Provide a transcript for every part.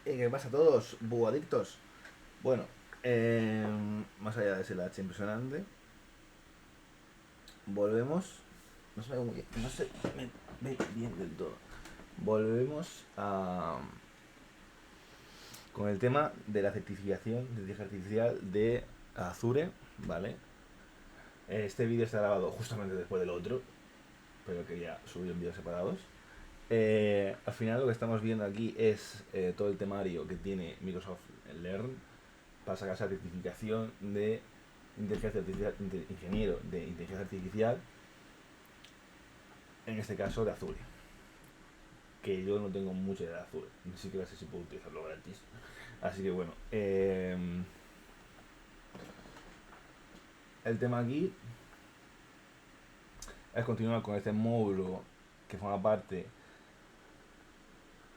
¿Qué pasa a todos? Buadictos. Bueno, eh, más allá de ese lache impresionante, volvemos. No se ve muy bien, no se me ve bien del todo. Volvemos con el tema de la certificación de inteligencia artificial de Azure, ¿vale? Este vídeo está grabado justamente después del otro, pero quería subir en vídeos separados. Al final lo que estamos viendo aquí es todo el temario que tiene Microsoft Learn para sacar esa certificación de inteligencia artificial, ingeniero de inteligencia artificial, en este caso de Azure. Que yo no tengo mucha idea de Azure, ni siquiera sé si puedo utilizarlo gratis. Así que bueno, el tema aquí es continuar con este módulo que forma parte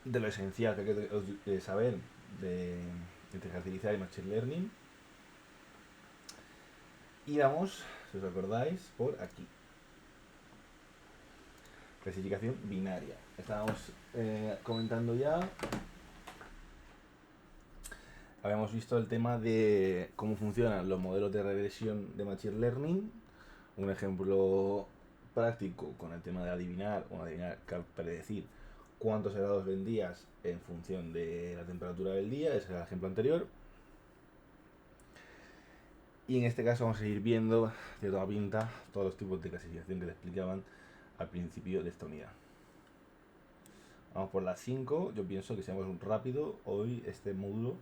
de lo esencial que hay que saber de inteligencia artificial y machine learning. Y vamos, si os acordáis, por aquí. Clasificación binaria. Estábamos comentando ya. Habíamos visto el tema de cómo funcionan los modelos de regresión de Machine Learning. Un ejemplo práctico con el tema de adivinar, predecir cuántos helados vendías en función de la temperatura del día. Ese era el ejemplo anterior. Y en este caso vamos a ir viendo de toda pinta todos los tipos de clasificación que te explicaban al principio de esta unidad. Vamos por las 5. Yo pienso que si vamos rápido, hoy este módulo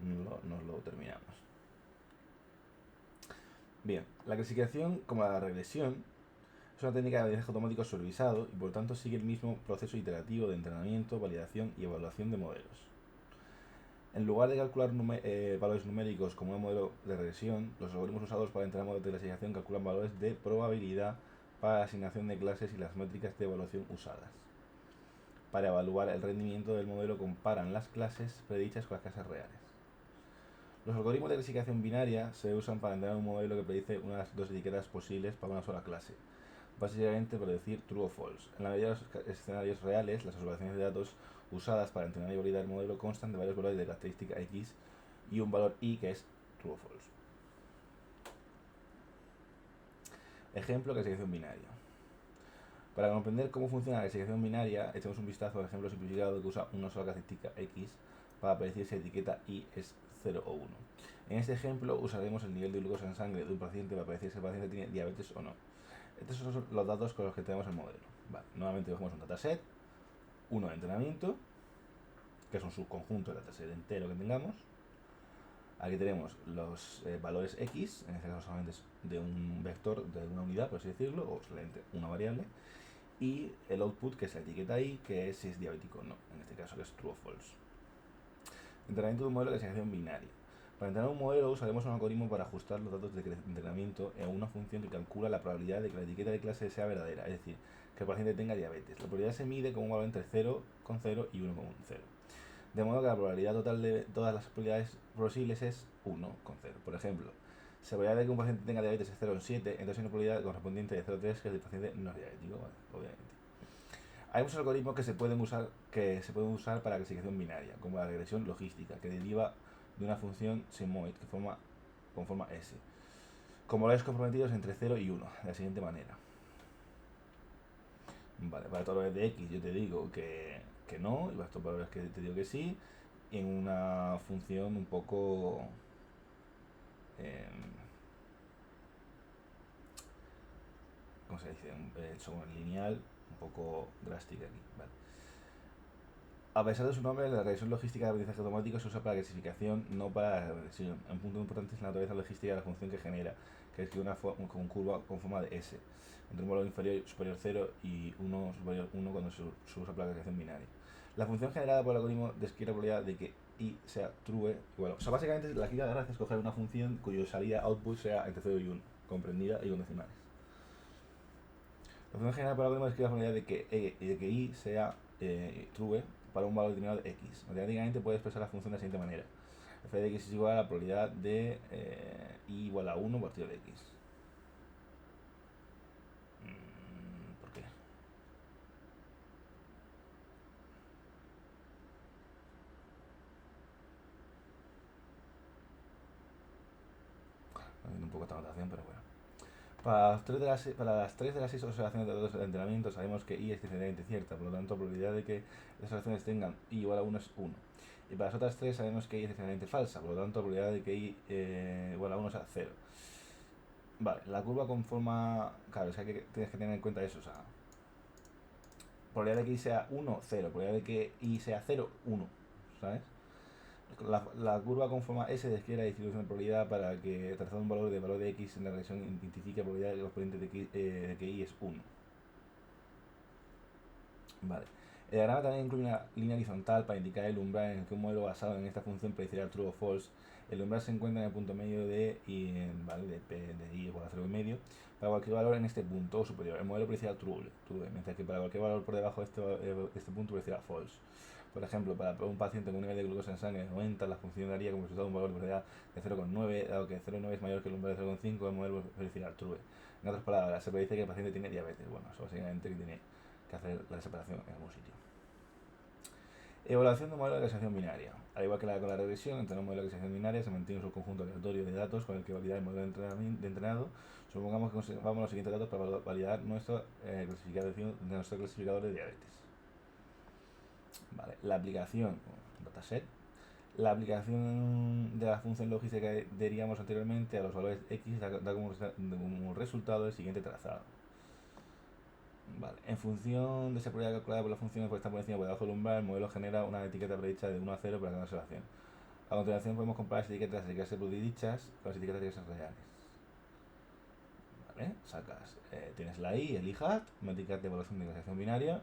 nos lo terminamos. Bien, la clasificación, como la regresión, es una técnica de aprendizaje automático supervisado y por tanto sigue el mismo proceso iterativo de entrenamiento, validación y evaluación de modelos. En lugar de calcular valores numéricos como un modelo de regresión, los algoritmos usados para entrenar modelos de clasificación calculan valores de probabilidad para la asignación de clases y las métricas de evaluación usadas. Para evaluar el rendimiento del modelo comparan las clases predichas con las clases reales. Los algoritmos de clasificación binaria se usan para entrenar un modelo que predice unas dos etiquetas posibles para una sola clase, básicamente para decir true o false. En la mayoría de los escenarios reales, las observaciones de datos usadas para entrenar y validar el modelo constan de varios valores de característica X y un valor Y que es true o false. Ejemplo, clasificación binaria. Para comprender cómo funciona la clasificación binaria, echemos un vistazo al ejemplo simplificado que usa una sola característica X para predecir si la etiqueta Y es 0 o 1. En este ejemplo usaremos el nivel de glucosa en sangre de un paciente para predecir si el paciente tiene diabetes o no. Estos son los datos con los que tenemos el modelo. Vale, nuevamente cogemos un dataset, uno de entrenamiento, que es un subconjunto del dataset entero que tengamos. Aquí tenemos los valores X, en este caso solamente es de un vector, de una unidad, por así decirlo, o solamente una variable. Y el output, que es la etiqueta I, que es si es diabético o no, en este caso que es true o false. Entrenamiento de un modelo de clasificación binaria. Para entrenar un modelo usaremos un algoritmo para ajustar los datos de entrenamiento en una función que calcula la probabilidad de que la etiqueta de clase sea verdadera, es decir, que el paciente tenga diabetes. La probabilidad se mide con un valor entre 0,0 y 1,0. De modo que la probabilidad total de todas las probabilidades posibles es 1,0. Por ejemplo, si la probabilidad de que un paciente tenga diabetes es 0,7, entonces hay una probabilidad correspondiente de 0,3 que el paciente no es diabético, ¿vale? Obviamente. Hay muchos algoritmos que se pueden usar para clasificación binaria, como la regresión logística, que deriva de una función sigmoid que conforma S, con valores comprometidos entre 0 y 1, de la siguiente manera. Vale, para todos los valores de X yo te digo que no, y para estos valores que te digo que sí, en una función un poco ¿cómo se dice? Lineal, un poco drástica aquí, ¿vale? A pesar de su nombre, la regresión logística de aprendizaje automático se usa para la clasificación, no para la regresión. Un punto importante es la naturaleza logística de la función que genera, que es una curva con forma de S, entre un valor inferior superior 0 y 1 superior 1 cuando se usa para la clasificación binaria. La función generada por el algoritmo describe la probabilidad de que I sea true igual. O sea, básicamente la guía de gracia es coger una función cuyo salida output sea entre 0 y 1, comprendida y con decimales. La función general por el algoritmo describe la probabilidad de que I sea true para un valor determinado de X. Matemáticamente puede expresar la función de la siguiente manera. F de X es igual a la probabilidad de I igual a 1 partido de X. ¿Por qué? poco esta notación, pero bueno. Para las 3 de las 6 observaciones de datos de entrenamiento sabemos que i es diferentemente cierta, por lo tanto la probabilidad de que las observaciones tengan i igual a 1 es 1. Y para las otras 3 sabemos que i es diferentemente falsa, por lo tanto la probabilidad de que i igual a 1 sea 0. Vale, la curva conforma... Claro, es que tienes que tener en cuenta eso, o sea... Probabilidad de que i sea 1, 0. Probabilidad de que i sea 0, 1. ¿Sabes? La curva conforma S describe la distribución de probabilidad para que trazando un valor de x en la regresión identifique la probabilidad correspondiente de que i es 1. Vale. El diagrama también incluye una línea horizontal para indicar el umbral en el que un modelo basado en esta función predecirá true o false. El umbral se encuentra en el punto medio de i, ¿vale? de i igual a 0,5 para cualquier valor en este punto o superior. El modelo predecirá true, mientras que para cualquier valor por debajo de este punto predecirá false. Por ejemplo, para un paciente con un nivel de glucosa en sangre de 90, la función daría como resultado un valor de probabilidad de 0,9, dado que 0,9 es mayor que el umbral de 0,5, el modelo predecirá true. En otras palabras, se predice que el paciente tiene diabetes. Bueno, eso básicamente que tiene que hacer la separación en algún sitio. Evaluación de un modelo de clasificación binaria. Al igual que con la regresión, entre un modelo de clasificación binaria se mantiene un subconjunto aleatorio de datos con el que validar el modelo de entrenado. Supongamos que conservamos los siguientes datos para validar nuestra clasificador de diabetes. Vale, la aplicación, dataset. La aplicación de la función lógica que deriamos anteriormente a los valores x da como resultado el siguiente trazado. Vale. En función de esa probabilidad calculada por las funciones por estar por encima o por debajo del umbral, el modelo genera una etiqueta predicha de 1 a 0 para cada observación. A continuación podemos comparar las etiquetas de clase predichas con las etiquetas de clases reales. ¿Vale? Sacas, tienes la i, el i-hat, métricas de evaluación de clasificación binaria.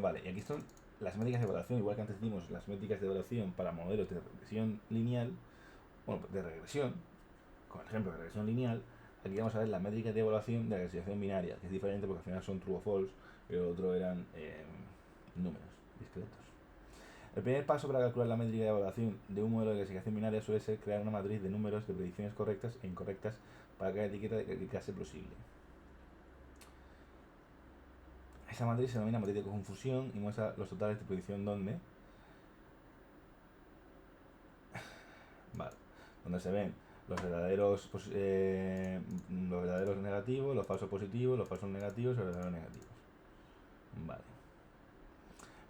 Vale, y aquí están las métricas de evaluación, igual que antes dimos las métricas de evaluación para modelos de regresión lineal, bueno, de regresión, con el ejemplo de regresión lineal. Aquí vamos a ver la métrica de evaluación de la clasificación binaria, que es diferente porque al final son true o false, pero el otro eran números discretos. El primer paso para calcular la métrica de evaluación de un modelo de clasificación binaria suele ser crear una matriz de números de predicciones correctas e incorrectas para cada etiqueta de clase posible. Esa matriz se denomina matriz de confusión y muestra los totales de predicción donde se ven los verdaderos negativos, los falsos positivos, los falsos negativos y los verdaderos negativos. Vale.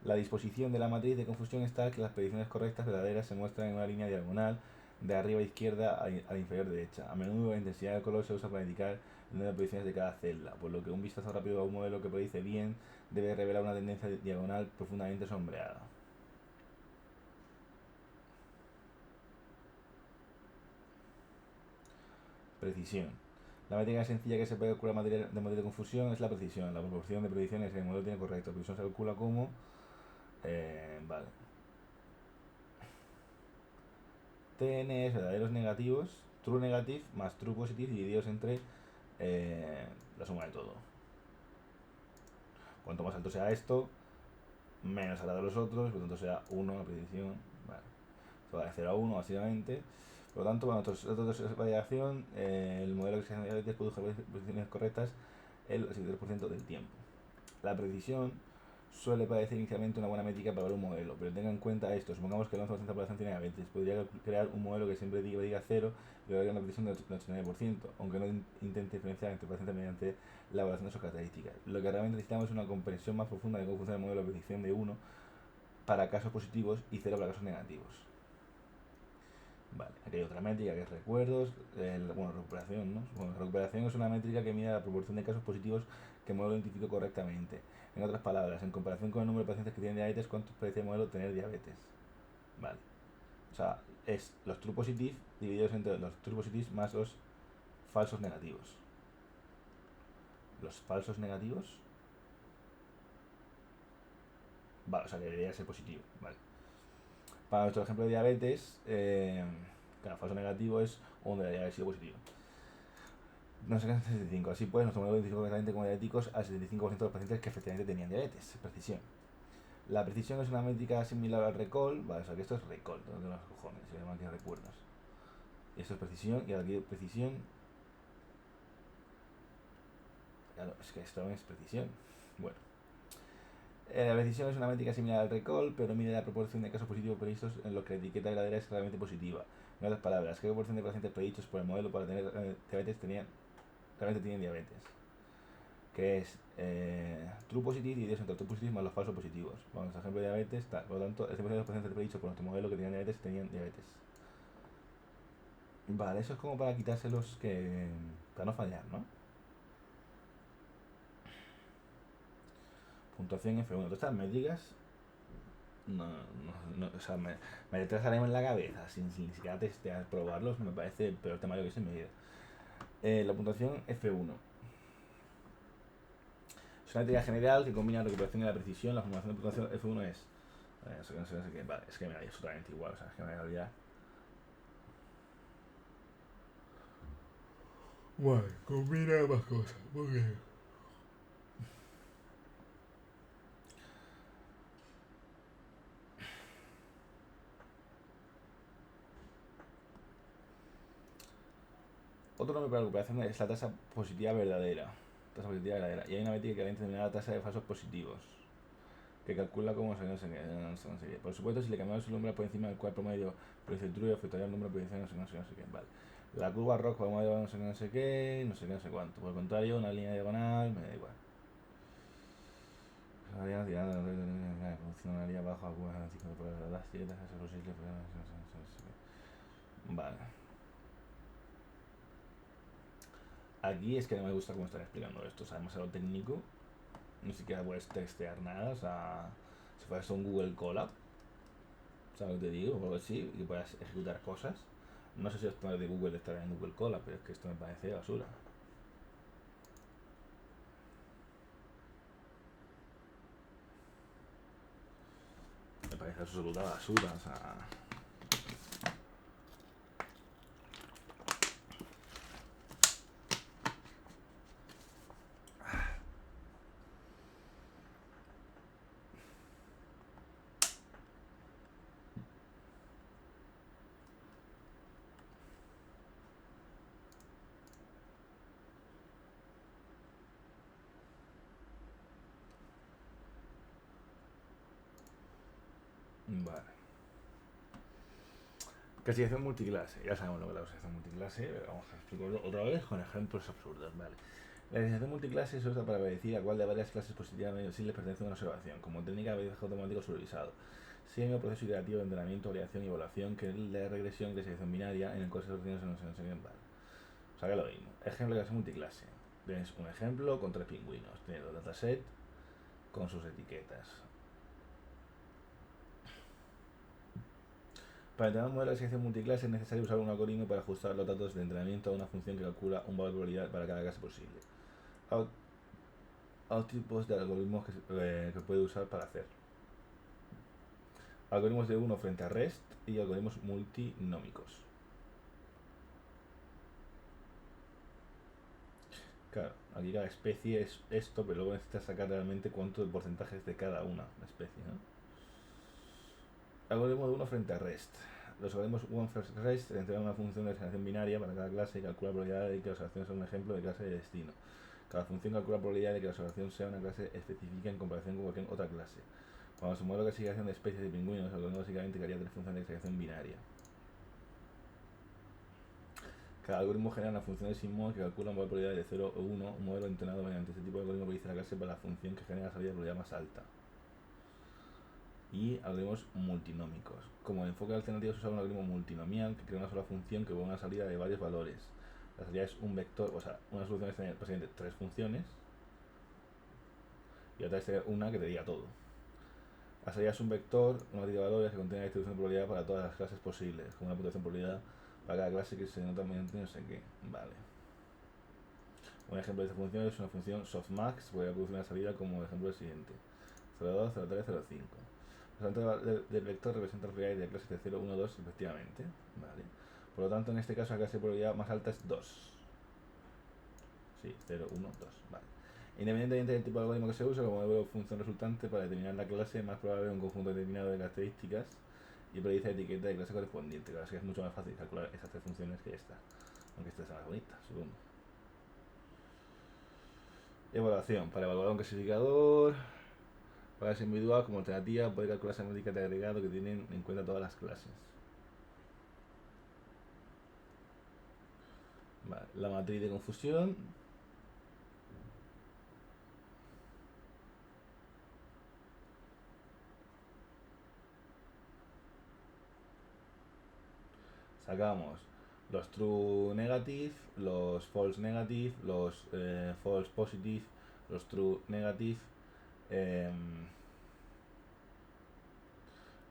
La disposición de la matriz de confusión es tal que las predicciones correctas verdaderas se muestran en una línea diagonal de arriba a izquierda a la inferior derecha. A menudo la intensidad del color se usa para indicar el número de predicciones de cada celda, por lo que un vistazo rápido a un modelo que predice bien debe revelar una tendencia diagonal profundamente sombreada. Precisión. La métrica sencilla que se puede calcular de matriz de confusión es la precisión, la proporción de predicciones que el modelo tiene correcto. La precisión se calcula como vale. TN es verdaderos negativos, true negative más true positive divididos entre la suma de todo. Cuanto más alto sea esto, menos hará de los otros, por lo tanto sea 1 la predicción. Vale. Esto va de 0 a 1 básicamente. Por lo tanto, para nuestros datos de variación, el modelo que se produce predicciones correctas el 73% del tiempo. La precisión suele parecer inicialmente una buena métrica para ver un modelo, pero tenga en cuenta esto. Supongamos que el 11% de la población tiene diabetes. Podría crear un modelo que siempre diga 0 y lograría una precisión del 89%, aunque no intente diferenciar entre pacientes mediante la evaluación de sus características. Lo que realmente necesitamos es una comprensión más profunda de cómo funciona el modelo de predicción de 1 para casos positivos y 0 para casos negativos. Vale, aquí hay otra métrica que es recuerdos, recuperación, ¿no? Bueno, recuperación es una métrica que mide la proporción de casos positivos que el modelo identificó correctamente. En otras palabras, en comparación con el número de pacientes que tienen diabetes, ¿cuánto parece el modelo tener diabetes? Vale. O sea, es los true positive divididos entre los true positives más los falsos negativos. Los falsos negativos. Vale, o sea, que debería ser positivo. Vale. Para nuestro ejemplo de diabetes, claro, falso negativo es donde debería haber sido positivo. No sé qué es 75. Así pues, nuestro modelo identificó correctamente como diabéticos al 75% de los pacientes que efectivamente tenían diabetes. Precisión. La precisión es una métrica similar al recall. Vale, o sea que esto es recall, no de los cojones, se llama aquí recuerdos. Y esto es precisión, y aquí precisión. Claro, es que esto no es precisión. Bueno. La precisión es una métrica similar al recall, pero mide la proporción de casos positivos previstos en los que la etiqueta verdadera es realmente positiva. En otras palabras, ¿qué proporción de pacientes predichos por el modelo para tener diabetes realmente tienen diabetes? Que es true positive y entre true positive más los falsos positivos. Vamos, ejemplo de diabetes, tal. Por lo tanto, el 100% de los pacientes predichos por nuestro modelo que tenían diabetes. Vale, eso es como para quitárselos que... para no fallar, ¿no? Puntuación F1. Todas estas métricas no, o sea, me retrasaré en la cabeza sin ni siquiera testear, probarlos, me parece el peor temario que se me dio. La puntuación F1 es una métrica general que combina la recuperación y la precisión. La formulación de puntuación F1 es no sé qué, vale, es que me da absolutamente igual, o sea, es que me voy a olvidar. Bueno, combina más cosas, muy bien. Otro nombre para la recuperación es la tasa positiva verdadera. Tasa positiva verdadera. Y hay una métrica que da determinada tasa de falsos positivos, que calcula como no sé qué. Por supuesto, si le cambiamos el número por encima del cual promedio produce el true, afectaría el número de predicción no sé qué. Vale. La curva roja vamos a no sé qué, no sé cuánto. Por el contrario, una línea diagonal, me da igual. Funcionaría bajo Vale. Aquí es que no me gusta cómo están explicando esto, o sea, demasiado técnico. Ni siquiera puedes testear nada, o sea, si fueras un Google Colab, ¿sabes lo que te digo? O algo así, y que puedas ejecutar cosas. No sé si esto de Google estará en Google Colab, pero es que esto me parece basura. Me parece absoluta basura, o sea... Vale. Clasificación multiclase. Ya sabemos lo que es la clasificación multiclase, pero vamos a explicarlo otra vez con ejemplos absurdos, ¿vale? La clasificación multiclase se usa para predecir a cuál de varias clases positivamente sí les pertenece una observación, como técnica de aprendizaje automático supervisado. Sigue un proceso iterativo de entrenamiento, variación y evaluación que es la regresión y clasificación binaria en el cual se obtiene no sé qué, vale. O sea que lo mismo. Ejemplo de clase multiclase. Tienes un ejemplo con 3 pingüinos. Tienes los dataset con sus etiquetas. Para entrenar un modelo de selección multiclase es necesario usar un algoritmo para ajustar los datos de entrenamiento a una función que calcula un valor de probabilidad para cada clase posible. Hay tipos de algoritmos que puede usar para hacer. Algoritmos de uno frente a REST y algoritmos multinómicos. Claro, aquí cada especie es esto, pero luego necesitas sacar realmente cuántos porcentajes de cada una especie, ¿no? Algoritmo de uno frente a REST. Los algoritmos one first REST entregan una función de asignación binaria para cada clase y calcula la probabilidad de que la observación sea un ejemplo de clase de destino. Cada función calcula la probabilidad de que la observación sea una clase específica en comparación con cualquier otra clase. Cuando se modela la clasificación de especies de pingüinos, el algoritmo básicamente crearía tres funciones de clasificación binaria. Cada algoritmo genera una función de Sigmund que calcula un valor de probabilidad de 0 o 1. Un modelo entrenado mediante este tipo de algoritmo predice la clase para la función que genera la salida de probabilidad más alta. Y algoritmos multinómicos. Como enfoque alternativo se usa un algoritmo multinomial que crea una sola función que pone una salida de varios valores. La salida es un vector, o sea, una solución es tener básicamente tres funciones y otra es tener una que te diga todo. La salida es un vector, una serie de valores que contiene la distribución de probabilidad para todas las clases posibles, con una puntuación de probabilidad para cada clase que se denota mediante no sé qué. Vale. Un ejemplo de esta función es una función softmax, voy a producir una salida como ejemplo el siguiente: 0,2, 0,3, 0,5. El resultado del vector representa la probabilidad de clases de 0, 1, 2 respectivamente. Vale. Por lo tanto, en este caso la clase de probabilidad más alta es 2. Sí, 0, 1, 2. Vale. Independientemente del tipo de algoritmo que se use, como modelo de función resultante para determinar la clase más probable de un conjunto determinado de características y predice la etiqueta de clase correspondiente. Claro, que es mucho más fácil calcular esas tres funciones que esta. Aunque esta sea más bonita, supongo. Evaluación. Para evaluar un clasificador Para clase individual, como alternativa, puede calcularse la métrica de agregado que tienen en cuenta todas las clases. Vale, la matriz de confusión. Sacamos los true negative, los false negative, los false positive, los true negative,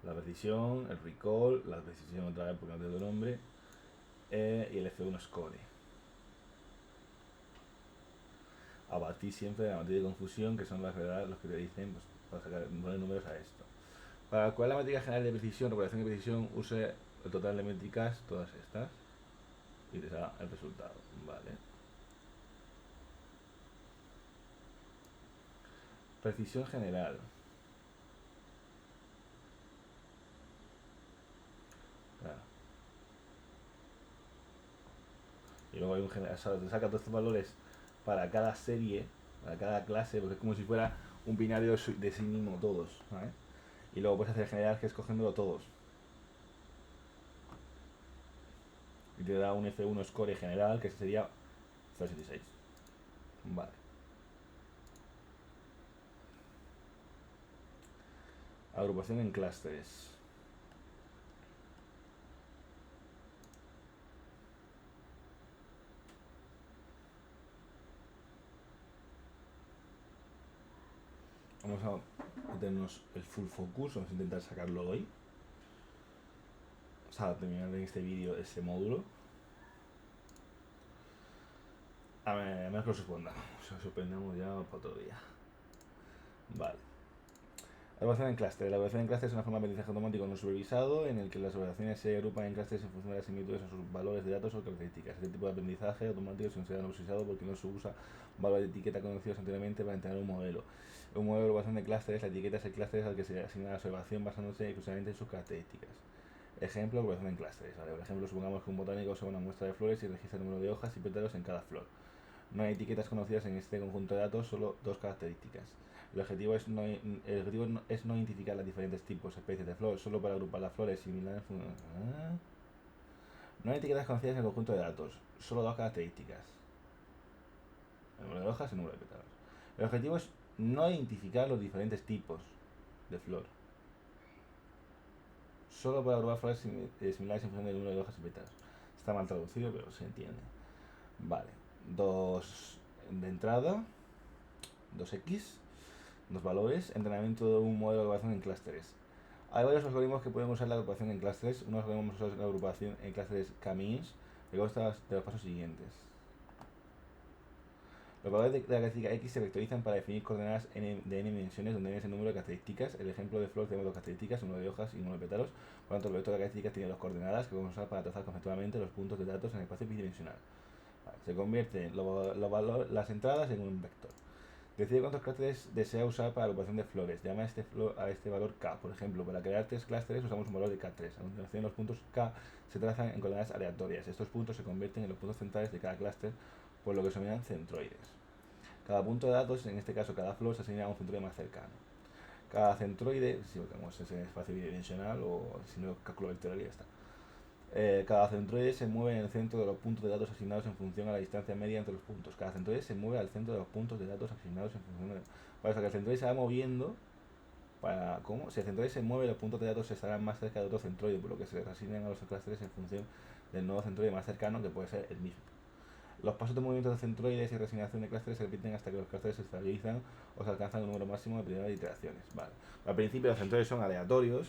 la precisión, el recall, la precisión otra vez porque no tengo nombre, y el F1 score. A partir siempre de la matriz de confusión, que son las verdades los que te dicen pues, para poner números a esto. Para calcular la métrica general de precisión, regulación de precisión, use el total de métricas, todas estas, y te da el resultado. Vale. Precisión general. Claro. Y luego hay un general, o sea, te saca todos estos valores para cada serie, para cada clase, porque es como si fuera un binario de sí mismo todos, ¿vale? Y luego puedes hacer general que es cogiéndolo todos. Y te da un F1 score general que sería 0,76. Vale. Agrupación en clústeres. Vamos a meternos el full focus, vamos a intentar sacarlo hoy. O sea, terminar en este vídeo ese módulo. A menos que lo suspendamos. O sea, suspendamos ya para otro día. Vale. Agrupación en clústeres. La agrupación en clústeres es una forma de aprendizaje automático no supervisado en el que las operaciones se agrupan en clústeres en función de las similitudes a sus valores de datos o características. Este tipo de aprendizaje automático se considera no supervisado porque no se usa valores de etiqueta conocidos anteriormente para entrenar un modelo. Un modelo de agrupación de clústeres, la etiqueta es el clúster al que se asigna la observación basándose exclusivamente en sus características. Ejemplo, agrupación en clústeres. Vale, por ejemplo, supongamos que un botánico observa una muestra de flores y registra el número de hojas y pétalos en cada flor. No hay etiquetas conocidas en este conjunto de datos, solo dos características. El objetivo es no identificar los diferentes tipos, especies de flores, solo para agrupar las flores similares. No hay etiquetas conocidas en el conjunto de datos, solo dos características. El número de hojas y el número de pétalos. El objetivo es no identificar los diferentes tipos de flor, solo para agrupar flores similares en función del número de hojas y pétalos. Está mal traducido, pero se entiende. Vale, dos de entrada, 2x, dos valores, entrenamiento de un modelo de agrupación en clústeres. Hay varios algoritmos que pueden usar la agrupación en clústeres. Unos podemos usar la agrupación en clústeres K-means, que consta de los pasos siguientes. Los valores de la característica X se vectorizan para definir coordenadas de n dimensiones donde n es el número de características. El ejemplo de flor tiene dos características, uno de hojas y uno de pétalos. Por lo tanto, el vector de características tiene dos coordenadas que podemos usar para trazar conceptualmente los puntos de datos en el espacio bidimensional. Vale, se convierten las entradas en un vector. Decide cuántos clústeres desea usar para la agrupación de flores. Llama a este valor K. Por ejemplo, para crear tres clústeres usamos un valor de K3. A continuación, los puntos K se trazan en coordenadas aleatorias. Estos puntos se convierten en los puntos centrales de cada clúster, por lo que se llaman centroides. Cada punto de datos, en este caso cada flor, se asigna a un centroide más cercano. Cada centroide, si lo queremos en espacio bidimensional o si no, cálculo vectorial y ya está. Cada centroide se mueve en el centro de los puntos de datos asignados en función a la distancia media entre los puntos. Cada centroide se mueve al centro de los puntos de datos asignados en función de... Para eso que el centroide se va moviendo, para ¿cómo? Si el centroide se mueve, los puntos de datos estarán más cerca de otro centroide, por lo que se les asignan a los clústeres en función del nuevo centroide más cercano, que puede ser el mismo. Los pasos de movimiento de centroides y reasignación de clústeres se repiten hasta que los clústeres se estabilizan o se alcanzan un número máximo de primeras iteraciones. Vale. Al principio los centroides son aleatorios,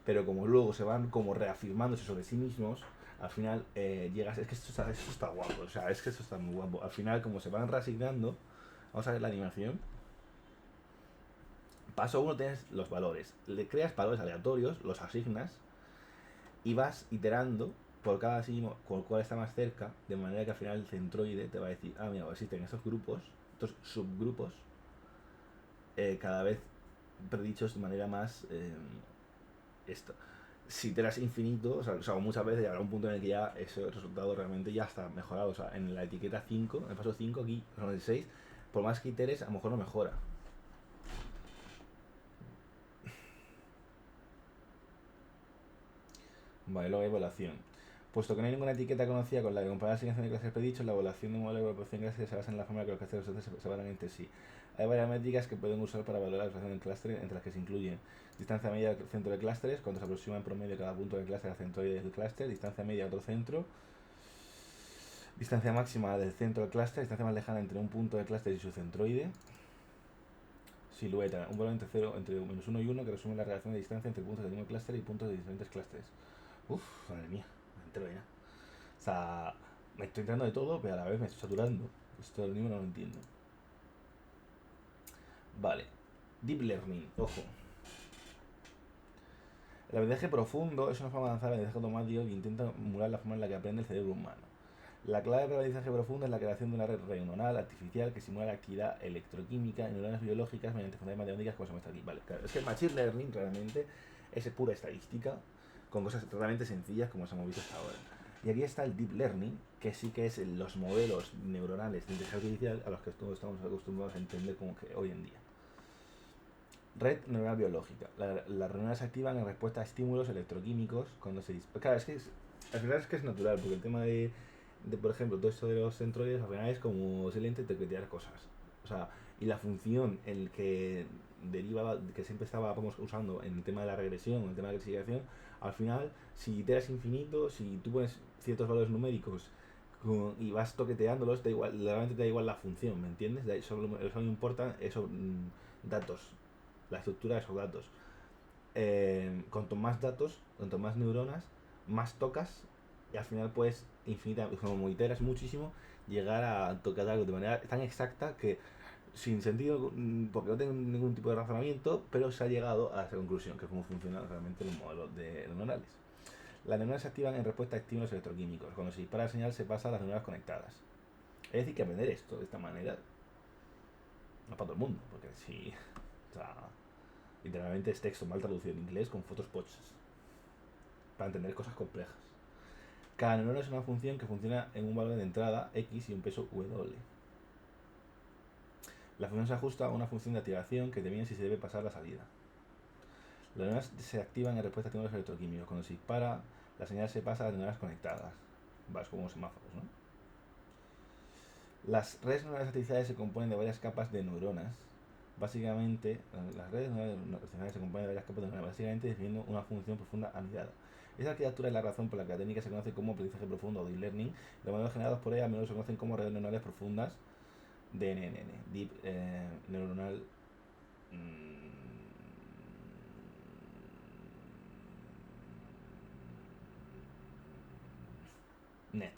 pero como luego se van como reafirmándose sobre sí mismos, al final llegas... Es que esto está guapo, o sea, es que esto está muy guapo. Al final, como se van reasignando, vamos a ver la animación. Paso 1 tienes los valores. Le creas valores aleatorios, los asignas y vas iterando por cada signo con el cual está más cerca, de manera que al final el centroide te va a decir, ah, mira, existen estos grupos, estos subgrupos, cada vez predichos de manera más esto. Si iteras infinito, o sea, muchas veces llegará un punto en el que ya ese resultado realmente ya está mejorado. O sea, en la etiqueta 5, en el paso 5 aquí, son el 6, por más que iteres, a lo mejor no mejora. Vale, luego hay evaluación. Puesto que no hay ninguna etiqueta conocida con la que comparar la asignación de clases predichos, la evaluación de un modelo de evaluación de clases se basa en la forma en que los clústeres docentes se evalúan entre sí. Hay varias métricas que pueden usar para evaluar la evaluación del clúster, entre las que se incluyen distancia media del centro de clústeres, cuando se aproxima en promedio cada punto del clúster al centroide del clúster, distancia media a otro centro, distancia máxima del centro del clúster, distancia más lejana entre un punto del clúster y su centroide, silueta, un valor entre menos 1 y 1 que resume la relación de distancia entre puntos del mismo clúster y puntos de diferentes clústeres. Uf, madre mía, me entero ya. O sea, me estoy enterando de todo, pero a la vez me estoy saturando. Esto del libro no lo entiendo. Vale. Deep Learning, ojo. El aprendizaje profundo es una forma avanzada de aprendizaje automático que intenta emular la forma en la que aprende el cerebro humano. La clave para el aprendizaje profundo es la creación de una red neuronal artificial que simula la actividad electroquímica en neuronas biológicas mediante funciones matemáticas, como se muestra aquí. Vale, claro, es que el Machine Learning realmente es pura estadística con cosas totalmente sencillas como se hemos visto hasta ahora. Y aquí está el Deep Learning, que sí que es los modelos neuronales de inteligencia artificial a los que todos estamos acostumbrados a entender como que hoy en día. Red neuronal biológica. Las neuronas se activan en respuesta a estímulos electroquímicos cuando se disparan. Claro, es que al final es que es natural, porque el tema por ejemplo, todo esto de los centroides al final es como simplemente interpretar cosas. O sea, y la función el que derivaba, que siempre estábamos usando en el tema de la regresión, en el tema de la clasificación, al final, si iteras infinito, si tú pones ciertos valores numéricos y vas toqueteándolos, da igual, realmente te da igual la función, ¿me entiendes? Solo importa esos datos, la estructura de esos datos. Cuanto más datos, cuanto más neuronas, más tocas y al final puedes infinita, como iteras muchísimo, llegar a tocar algo de manera tan exacta que sin sentido, porque no tengo ningún tipo de razonamiento, pero se ha llegado a esa conclusión, que es cómo funcionan realmente los modelos de neuronales. Las neuronas se activan en respuesta a estímulos electroquímicos. Cuando se dispara la señal se pasa a las neuronas conectadas. Es decir, que aprender esto de esta manera no es para todo el mundo, porque si... O sea, literalmente es texto mal traducido en inglés con fotos pochas para entender cosas complejas. Cada neurona es una función que funciona en un valor de entrada X y un peso W. La función se ajusta a una función de activación que determina si se debe pasar la salida. Las neuronas se activan en respuesta a estímulos electroquímicos. Cuando se dispara, la señal se pasa a las neuronas conectadas. Vas como semáforos, ¿no? Las redes neuronales artificiales se componen de varias capas de neuronas. Básicamente, las redes neuronales artificiales se componen de varias capas de neuronas, básicamente definiendo una función profunda anidada. Esa arquitectura es la razón por la que la técnica se conoce como aprendizaje profundo o deep learning. Los modelos generados por ella a menudo se conocen como redes neuronales profundas, DNN, Deep Neuronal Net.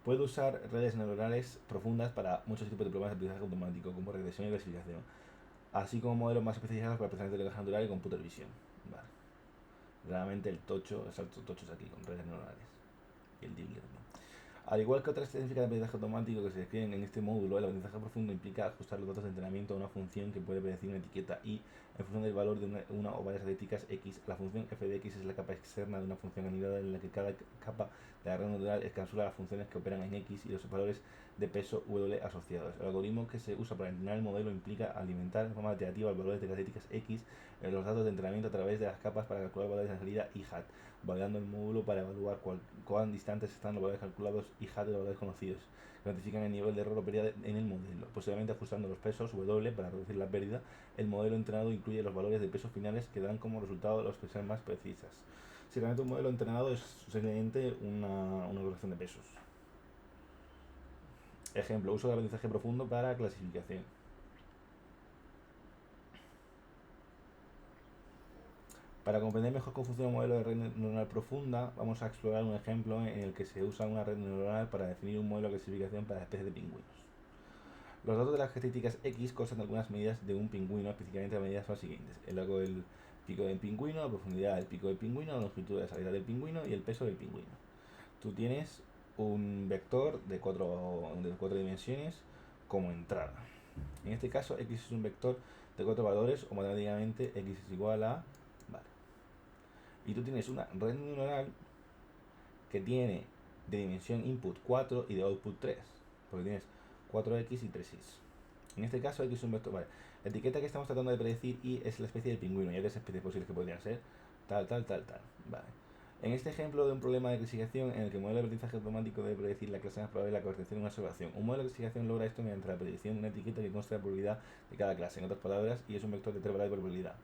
Puede usar redes neuronales profundas para muchos tipos de problemas de aprendizaje automático, como regresión y clasificación, así como modelos más especializados para procesamiento de lenguaje natural y computer vision. Vale. Realmente el tocho, el salto tocho es aquí, con redes neuronales y el deep learning. Al igual que otras técnicas de aprendizaje automático que se describen en este módulo, el aprendizaje profundo implica ajustar los datos de entrenamiento a una función que puede predecir una etiqueta y en función del valor de una o varias estadísticas X. La función f de x es la capa externa de una función anidada en la que cada capa de la red neuronal encapsula las funciones que operan en X y los valores de peso W asociados. El algoritmo que se usa para entrenar el modelo implica alimentar de forma iterativa los valores de las estadísticas X en los datos de entrenamiento a través de las capas para calcular valores de salida y hat, validando el módulo para evaluar cuán distantes están los valores calculados y hat de los valores conocidos, que notifican el nivel de error o pérdida en el modelo. Posteriormente, ajustando los pesos W para reducir la pérdida, el modelo entrenado incluye los valores de pesos finales que dan como resultado las presiones más precisas. Si realmente un modelo entrenado es simplemente una corrección de pesos. Ejemplo, uso de aprendizaje profundo para clasificación. Para comprender mejor cómo funciona un modelo de red neuronal profunda, vamos a explorar un ejemplo en el que se usa una red neuronal para definir un modelo de clasificación para especies de pingüinos. Los datos de las características X constan de algunas medidas de un pingüino, específicamente las medidas son las siguientes: el largo del pico del pingüino, la profundidad del pico del pingüino, la longitud de la salida del pingüino y el peso del pingüino. Tú tienes un vector de cuatro dimensiones como entrada. En este caso, X es un vector de 4 valores o matemáticamente X es igual a... Vale. Y tú tienes una red neuronal que tiene de dimensión input 4 y de output 3, porque tienes 4x y 3x. En este caso X es un vector, vale. La etiqueta que estamos tratando de predecir Y es la especie de pingüino, y hay tres especies posibles que podrían ser tal, vale. En este ejemplo de un problema de clasificación en el que el modelo de aprendizaje automático debe predecir la clase más probable de la corrección de una observación. Un modelo de clasificación logra esto mediante la predicción de una etiqueta que consta de la probabilidad de cada clase, en otras palabras, y es un vector de 3 valores de probabilidad.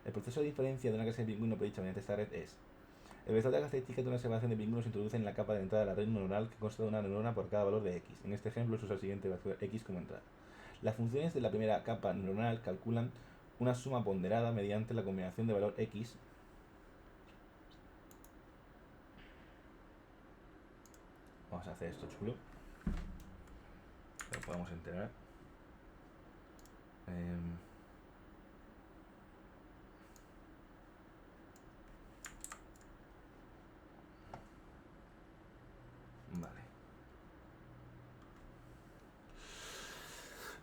El proceso de diferencia de una clase de pingüino predicha mediante esta red es: el vector de la característica de una observación de pingüinos se introduce en la capa de entrada de la red neuronal que consta de una neurona por cada valor de x. En este ejemplo se usa el siguiente vector x como entrada. Las funciones de la primera capa neuronal calculan una suma ponderada mediante la combinación de valor x. Vamos a hacer esto chulo. Lo podemos enterar. Vale.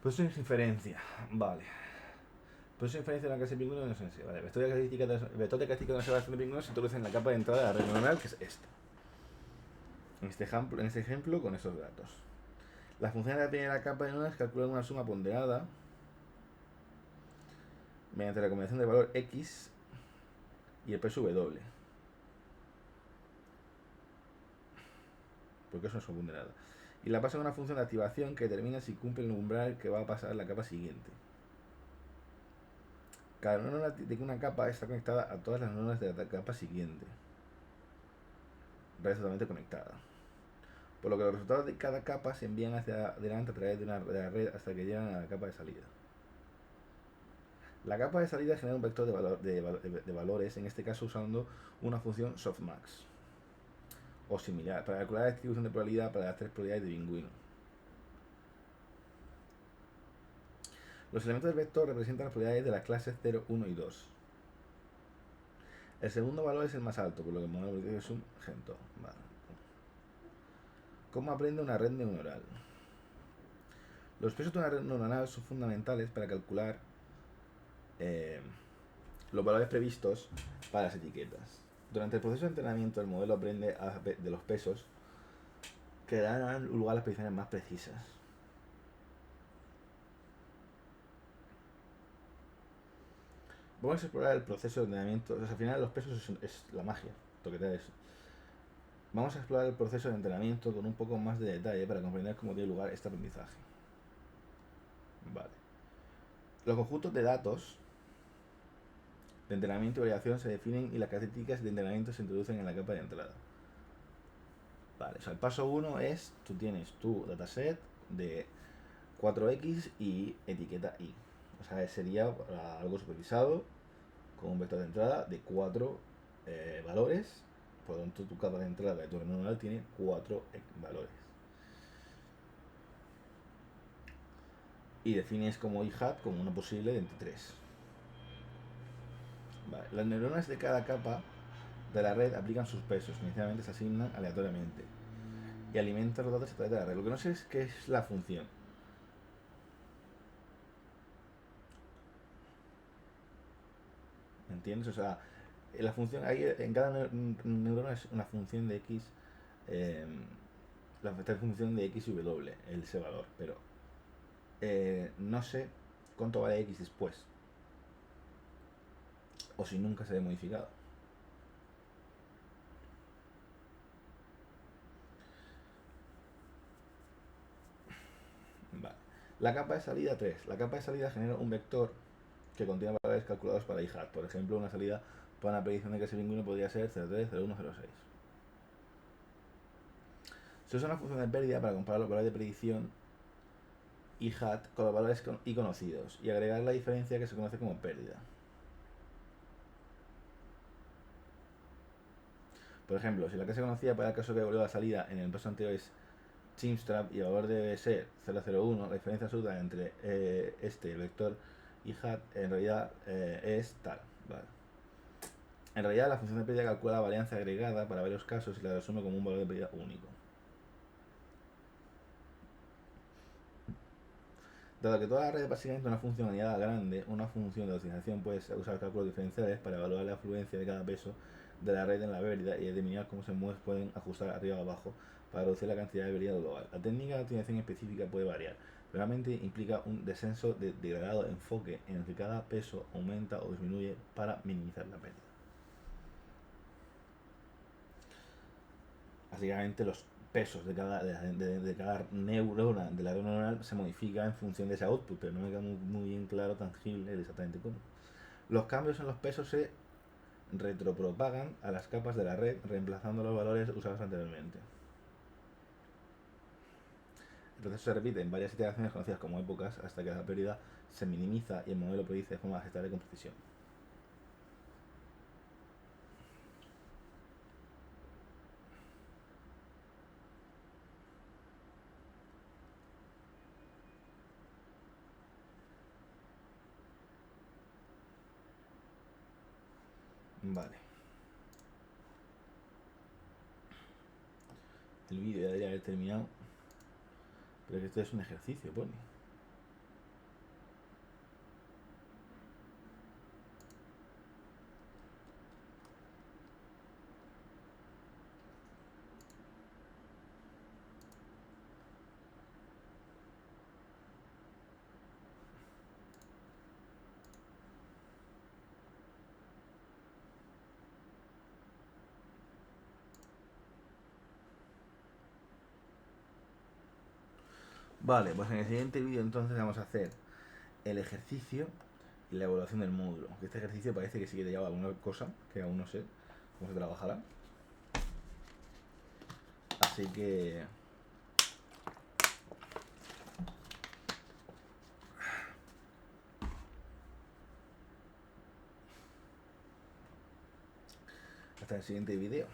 Proceso de inferencia. Vale. Proceso de inferencia de una clase de pingüinos no es ese. Vale. Vector de característica de una observación de pingüinos se introduce en la capa de entrada de la red neuronal, que es esta. En este ejemplo, con estos datos. Las funciones de la primera capa de neuronas calculan una suma ponderada mediante la combinación del valor x y el peso w. Porque eso no es ponderada. Y la pasa a una función de activación que determina si cumple el umbral que va a pasar a la capa siguiente. Cada neurona de una capa está conectada a todas las neuronas de la capa siguiente. Red totalmente conectada. Por lo que los resultados de cada capa se envían hacia adelante a través de la red hasta que llegan a la capa de salida. La capa de salida genera un vector de valores, en este caso usando una función softmax o similar, para calcular la distribución de probabilidad para las 3 probabilidades de pingüino. Los elementos del vector representan las probabilidades de las clases 0, 1 y 2. El segundo valor es el más alto, por lo que el modelo es un gento. Vale. ¿Cómo aprende una red neuronal? Los pesos de una red neuronal son fundamentales para calcular los valores previstos para las etiquetas. Durante el proceso de entrenamiento, el modelo aprende de los pesos que darán lugar a las predicciones más precisas. Vamos a explorar el proceso de entrenamiento. Al final, los pesos es la magia, toquetea eso. Vamos a explorar el proceso de entrenamiento con un poco más de detalle para comprender cómo tiene lugar este aprendizaje. Vale. Los conjuntos de datos de entrenamiento y validación se definen y las características de entrenamiento se introducen en la capa de entrada. Vale, o sea, el paso 1 es, tú tienes tu dataset de 4x y etiqueta i. O sea, sería algo supervisado con un vector de entrada de 4 valores. Por lo tanto, tu capa de entrada de tu red neuronal tiene 4 valores. Y defines como i hat como una posible de entre 3. Vale. Las neuronas de cada capa de la red aplican sus pesos, inicialmente se asignan aleatoriamente y alimentan los datos a través de la red. Lo que no sé es qué es la función. ¿Me entiendes? O sea, la función, ahí en cada neurona es una función de x, la función de x y w, ese valor, pero no sé cuánto vale x después, o si nunca se ha modificado. Vale. La capa de salida 3. La capa de salida genera un vector que contiene valores calculados para i hat. Por ejemplo, una salida para una predicción de que ese pingüino podría ser 03, 01, 06. Se usa una función de pérdida para comparar los valores de predicción i hat con los valores i conocidos y agregar la diferencia que se conoce como pérdida. Por ejemplo, si la clase conocida para el caso que devolvió la salida en el paso anterior es Chimstrap y el valor debe ser 001, la diferencia absoluta entre el vector i hat en realidad es tal. Vale. En realidad, la función de pérdida calcula la varianza agregada para varios casos y la resume como un valor de pérdida único. Dado que toda la red es básicamente una función añadida grande, una función de optimización puede usar cálculos diferenciales para evaluar la afluencia de cada peso de la red en la pérdida y determinar cómo se pueden ajustar arriba o abajo para reducir la cantidad de pérdida global. La técnica de optimización específica puede variar, pero realmente implica un descenso de degradado enfoque en el que cada peso aumenta o disminuye para minimizar la pérdida. básicamente los pesos de cada neurona de la red neuronal se modifica en función de ese output, pero no me queda muy bien claro, tangible, exactamente cómo. Los cambios en los pesos se retropropagan a las capas de la red, reemplazando los valores usados anteriormente. El proceso se repite en varias iteraciones conocidas como épocas hasta que la pérdida se minimiza y el modelo predice de forma aceptable con precisión. Vale. El vídeo ya debería haber terminado. Pero que esto es un ejercicio, pone. Vale, pues en el siguiente vídeo entonces vamos a hacer el ejercicio y la evaluación del módulo. Este ejercicio parece que sí que te lleva alguna cosa que aún no sé cómo se trabajará. Así que hasta el siguiente vídeo.